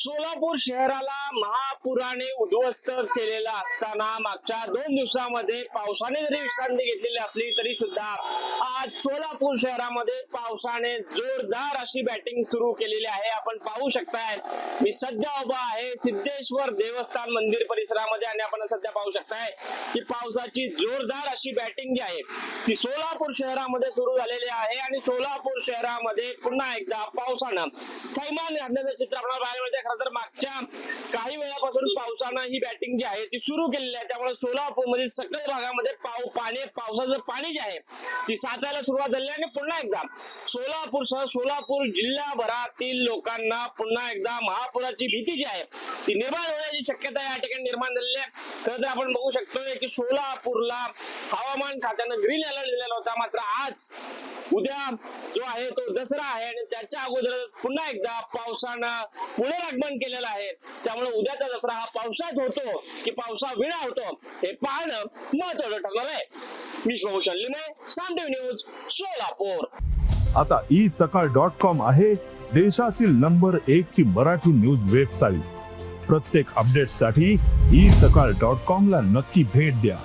सोलापूर शहराला महापुराने उद्ध्वस्त केलेला असताना मागच्या 2 दिवसामध्ये पावसाने जरी विश्रांती घेतलेली असली तरी सुद्धा आज सोलापूर शहरामध्ये पावसाने जोरदार अशी बॅटिंग सुरू केलेली आहे. आपण पाहू शकताय मी सध्या उभा आहे सिद्धेश्वर देवस्थान मंदिर परिसरामध्ये आणि आपण सध्या पाहू शकताय की पावसाची जोरदार अशी बॅटिंग जी आहे ती सोलापूर शहरामध्ये सुरू झालेली आहे आणि सोलापूर शहरामध्ये पुन्हा एकदा पावसानं थैमान घातल्याचं चित्र आपल्याला पाहायला मिळते. खरं तर मागच्या काही वेळापासून पावसानं ही बॅटिंग जी आहे ती सुरू केलेली आहे. त्यामुळे सोलापूर मधील सकल भागामध्ये पावसाचं पाणी जे आहे ती साचायला सुरुवात झाली आणि पुन्हा एकदा सोलापूरसह सोलापूर जिल्हाभरातील लोकांना पुन्हा एकदा महापुराची भीती जी आहे ती निर्माण होण्याची शक्यता या ठिकाणी निर्माण झालेली आहे. खरं तर आपण बघू शकतोय की सोलापूरला हवामान खात्यानं ग्रीन अलर्ट दिलेला होता. मात्र आज उद्या जो आहे तो दसरा आहे आणि त्याच्या अगोदर पुन्हा एकदा पावसानं पुनरागमन केलेलं आहे. त्यामुळे उद्याचा दसरा हा पावसात होतो की पावसाविना होतो हे पाहणं महत्त्वाचं ठरणार आहे. विश्वभूषण लिमये, साम टीव्ही न्यूज, सोलापूर. आता isakal.com आहे देशातील नंबर 1 ची मराठी न्यूज वेबसाईट. प्रत्येक अपडेटसाठी isakal.com ला नक्की भेट द्या.